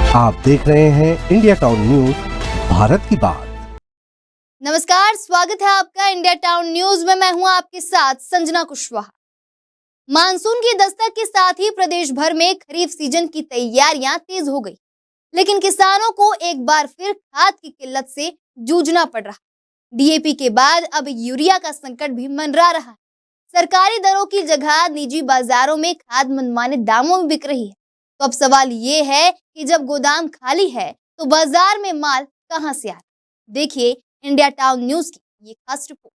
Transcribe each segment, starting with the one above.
आप देख रहे हैं इंडिया टाउन न्यूज, भारत की बात। नमस्कार, स्वागत है आपका इंडिया टाउन न्यूज में। मैं हूं आपके साथ संजना कुशवाहा। मानसून की दस्तक के साथ ही प्रदेश भर में खरीफ सीजन की तैयारियां तेज हो गई, लेकिन किसानों को एक बार फिर खाद की किल्लत से जूझना पड़ रहा। डीएपी के बाद अब यूरिया का संकट भी मंडरा रहा है। सरकारी दरों की जगह निजी बाजारों में खाद मनमाने दामों में बिक रही है। तो अब सवाल ये है कि जब गोदाम खाली है तो बाजार में माल कहां से आ रहा है? देखिए इंडिया टाउन न्यूज की ये खास रिपोर्ट।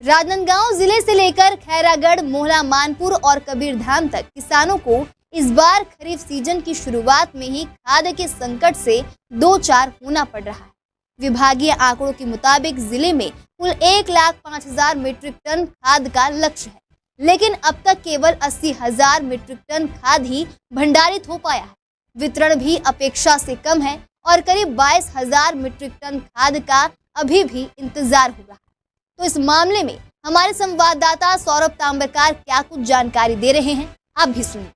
राजनांदगांव जिले से लेकर खैरागढ़, मोहला, मानपुर और कबीरधाम तक किसानों को इस बार खरीफ सीजन की शुरुआत में ही खाद के संकट से दो चार होना पड़ रहा है। विभागीय आंकड़ों के मुताबिक जिले में कुल 1,05,000 मीट्रिक टन खाद का लक्ष्य है, लेकिन अब तक केवल 80,000 मीट्रिक टन खाद ही भंडारित हो पाया है। वितरण भी अपेक्षा से कम है और करीब 22,000 मीट्रिक टन खाद का अभी भी इंतजार हो रहा है। तो इस मामले में हमारे संवाददाता सौरभ तांबरकार क्या कुछ जानकारी दे रहे हैं, आप भी सुनिए।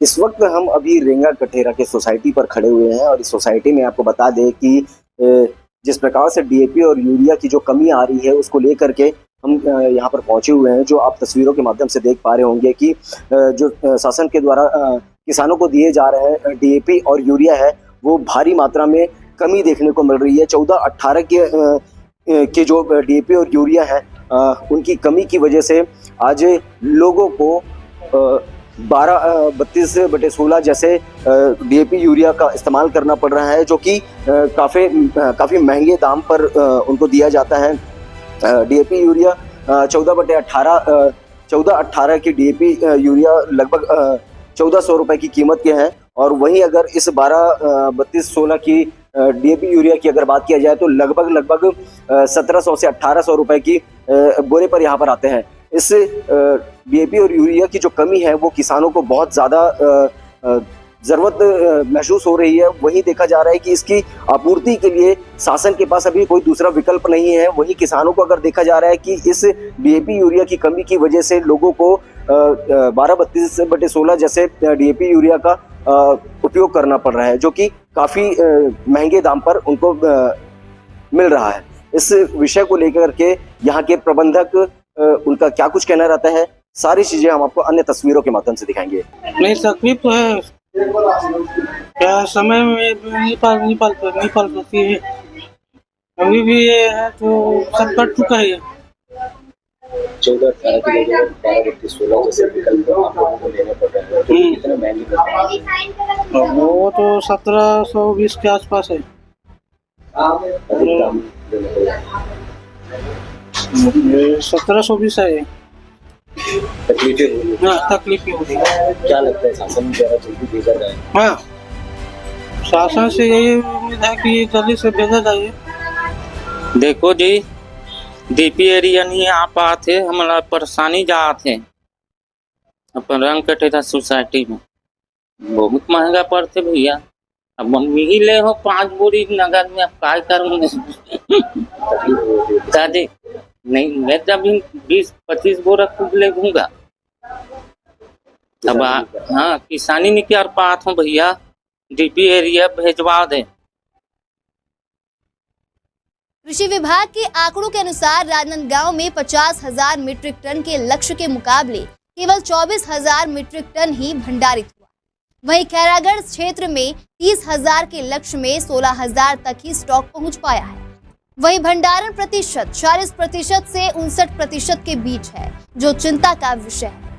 इस वक्त हम अभी रेंगा कठेरा के सोसाइटी पर खड़े हुए हैं और इस सोसाइटी में आपको बता दें कि जिस प्रकार से डीएपी और यूरिया की जो कमी आ रही है उसको लेकर के हम यहाँ पर पहुंचे हुए हैं। जो आप तस्वीरों के माध्यम से देख पा रहे होंगे कि जो शासन के द्वारा किसानों को दिए जा रहे हैं डीएपी और यूरिया है वो भारी मात्रा में कमी देखने को मिल रही है। 14-18 के जो डीएपी और यूरिया है उनकी कमी की वजह से आज लोगों को 12-32/16 जैसे डीएपी यूरिया का इस्तेमाल करना पड़ रहा है, जो कि काफ़ी महंगे दाम पर उनको दिया जाता है। डीएपी यूरिया 14-18 की डीएपी यूरिया लगभग 1,400 रुपए की कीमत के हैं और वहीं अगर इस 12-32/16 की डीएपी यूरिया की अगर बात किया जाए तो लगभग 1,700 से 1,800 रुपए की बोरे पर यहाँ पर आते हैं। इस डीएपी और यूरिया की जो कमी है वो किसानों को बहुत ज़्यादा ज़रूरत महसूस हो रही है। वहीं देखा जा रहा है कि इसकी आपूर्ति के लिए शासन के पास अभी कोई दूसरा विकल्प नहीं है। वहीं किसानों को अगर देखा जा रहा है कि इस डीएपी यूरिया की कमी की वजह से लोगों को 12-32/16 जैसे डीएपी यूरिया का उपयोग करना पड़ रहा है, जो कि काफ़ी महंगे दाम पर उनको मिल रहा है। इस विषय को लेकर के यहाँ के प्रबंधक उनका क्या कुछ कहना रहता है, सारी चीजें हम आपको अन्य तस्वीरों के माध्यम से दिखाएंगे। नहीं, तकलीफ तो है, क्या समय में नहीं पाल पाती है। अभी भी ये है तो सब कट चुका है। 14-18 की जगह 12-32/16 जैसे विकल्प आप लोगों को लेने पड़ रहे हैं, तो कितने महंगे पड़ रहे हैं? वो तो 1720 के आसपास है। 1720 है। तकलीफें हो रही है। क्या लगता है शासन द्वारा जल्दी भेजा जाए? हाँ, शासन से यही उम्मीद है कि जल्दी से भेजा जाए। देखो जी, डीपी एरिया नहीं आ पाते, हमारा परेशानी जाते अपन रंग कटेरा सोसाइटी में बहुत महंगा पड़ते भैया। अब मम्मी ही ले हो 5 बोरी नगद में, अब काय करूँगे दादी? नहीं, मैं तो अभी 20-25 बोरा खुद ले घूंगा। अब हाँ, किसानी नहीं कर पाता हूँ भैया, डीपी एरिया भेजवा दे। कृषि विभाग के आंकड़ों के अनुसार राजनांदगांव में 50,000 मीट्रिक टन के लक्ष्य के मुकाबले केवल 24,000 मीट्रिक टन ही भंडारित हुआ। वहीं खैरागढ़ क्षेत्र में 30,000 के लक्ष्य में 16,000 तक ही स्टॉक पहुंच पाया है। वहीं भंडारण प्रतिशत 40% से 59% के बीच है, जो चिंता का विषय है।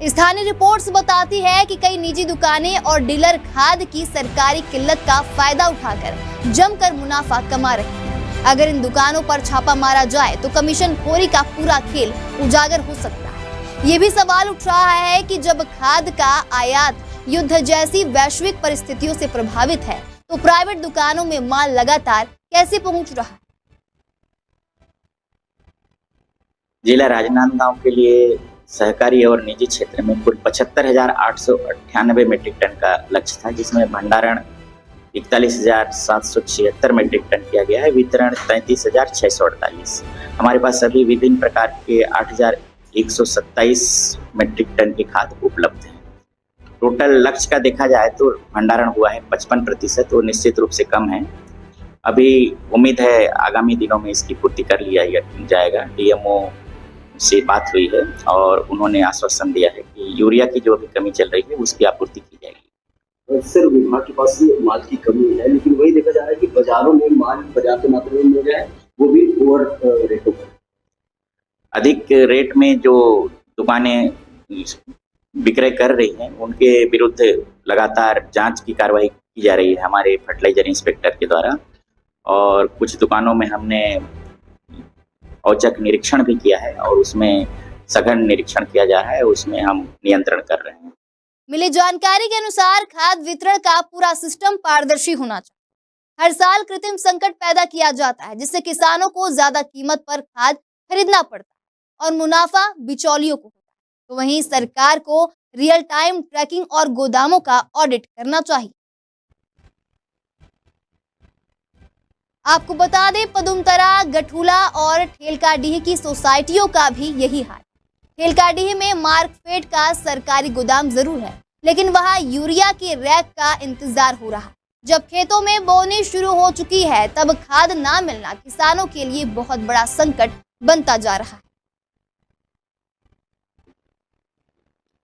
स्थानीय रिपोर्ट्स बताती है कि कई निजी दुकानें और डीलर खाद की सरकारी किल्लत का फायदा उठाकर जमकर मुनाफा कमा रहे हैं। अगर इन दुकानों पर छापा मारा जाए तो कमीशन खोरी का पूरा खेल उजागर हो सकता है। ये भी सवाल उठ रहा है कि जब खाद का आयात युद्ध जैसी वैश्विक परिस्थितियों से प्रभावित है तो प्राइवेट दुकानों में माल लगातार कैसे पहुंच रहा है। जिला राजनांदगांव के लिए सहकारी और निजी क्षेत्र में कुल 75,898 मीट्रिक टन का लक्ष्य था, जिसमें भंडारण 41,776 मीट्रिक टन किया गया है, वितरण 33,648। हमारे पास अभी विभिन्न प्रकार के 8,127 मीट्रिक टन की खाद उपलब्ध है। टोटल लक्ष्य का देखा जाए तो भंडारण हुआ है 55%, वो निश्चित रूप से कम है। अभी उम्मीद है आगामी दिनों में इसकी पूर्ति कर लिया जाएगा। डीएमओ से बात हुई है और उन्होंने आश्वासन दिया है कि यूरिया की जो अभी कमी चल रही है उसकी आपूर्ति की जाएगी। सर, विभाग के पास माल की कमी है, लेकिन वही देखा जा रहा है कि बाजारों में माल पर्याप्त मात्रा में मिल रहा है, वो भी ओवर रेटों पर। अधिक रेट में जो दुकानें विक्रय कर रही हैं उनके विरुद्ध लगातार जांच की कार्रवाई की जा रही है हमारे फर्टिलाइजर इंस्पेक्टर के द्वारा, और कुछ दुकानों में हमने औचक निरीक्षण भी किया है और उसमें सघन निरीक्षण किया जा रहा है, उसमें हम नियंत्रण कर रहे हैं। मिली जानकारी के अनुसार खाद वितरण का पूरा सिस्टम पारदर्शी होना चाहिए। हर साल कृत्रिम संकट पैदा किया जाता है, जिससे किसानों को ज्यादा कीमत पर खाद खरीदना पड़ता है और मुनाफा बिचौलियों को होता है। तो वहीं सरकार को रियल टाइम ट्रैकिंग और गोदामों का ऑडिट करना चाहिए। आपको बता दें, पदुमतरा, गठूला और ठेलकाडीह की सोसाइटियों का भी यही हाल। ठेलकाडीह में मार्कफेड का सरकारी गोदाम जरूर है, लेकिन वहां यूरिया के रैक का इंतजार हो रहा है। जब खेतों में बोनी शुरू हो चुकी है, तब खाद ना मिलना किसानों के लिए बहुत बड़ा संकट बनता जा रहा है।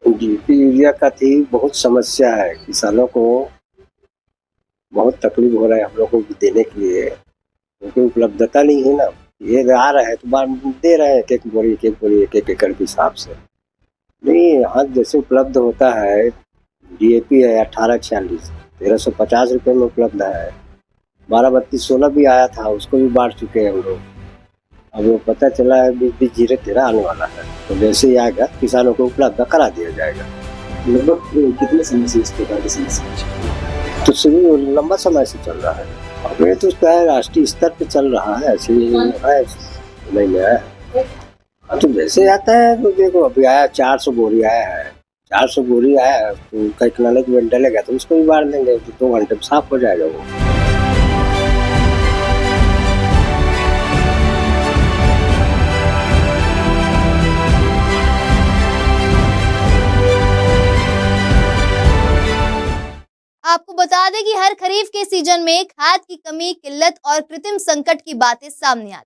डीपी यूरिया का थी बहुत समस्या है, किसानों को बहुत तकलीफ हो रहा है हम लोग को देने के लिए, क्योंकि उपलब्धता नहीं है ना। ये आ रहा है तो बार दे रहे हैं एक एक बोरी एक एक एकड़ के हिसाब से। नहीं, यहाँ जैसे उपलब्ध होता है, डीएपी है 1846 1350 रुपये में उपलब्ध है। 1232-16 भी आया था, उसको भी बांट चुके हैं हम लोग। अब वो पता चला है 20-13 आने वाला है, तो जैसे ही आएगा किसानों को उपलब्ध करा दिया जाएगा। लगभग कितने समय से इस प्रकार की समस्या? तो शुरू लंबा समय से चल रहा है। अब ये तो क्या है, राष्ट्रीय स्तर पे चल रहा है, ऐसे ही है, नहीं है। तो जैसे आता है तो देखो, अभी आया 400 बोरी आया है, 400 बोरी आया है तो उसका एक्नॉलेजमेंट डलेगा तो उसको भी बांट देंगे, तो 2 घंटे में साफ हो जाएगा वो। आपको बता दें कि हर खरीफ के सीजन में खाद की कमी, किल्लत और कृत्रिम संकट की बातें सामने आती हैं।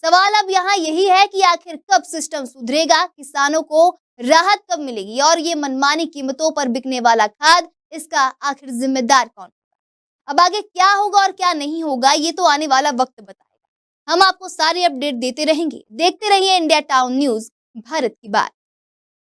सवाल अब यहाँ यही है कि आखिर कब सिस्टम सुधरेगा, किसानों को राहत कब मिलेगी और ये मनमानी कीमतों पर बिकने वाला खाद, इसका आखिर जिम्मेदार कौन होगा? अब आगे क्या होगा और क्या नहीं होगा, ये तो आने वाला वक्त बताएगा। हम आपको सारी अपडेट देते रहेंगे। देखते रहिए इंडिया टाउन न्यूज, भारत की बात।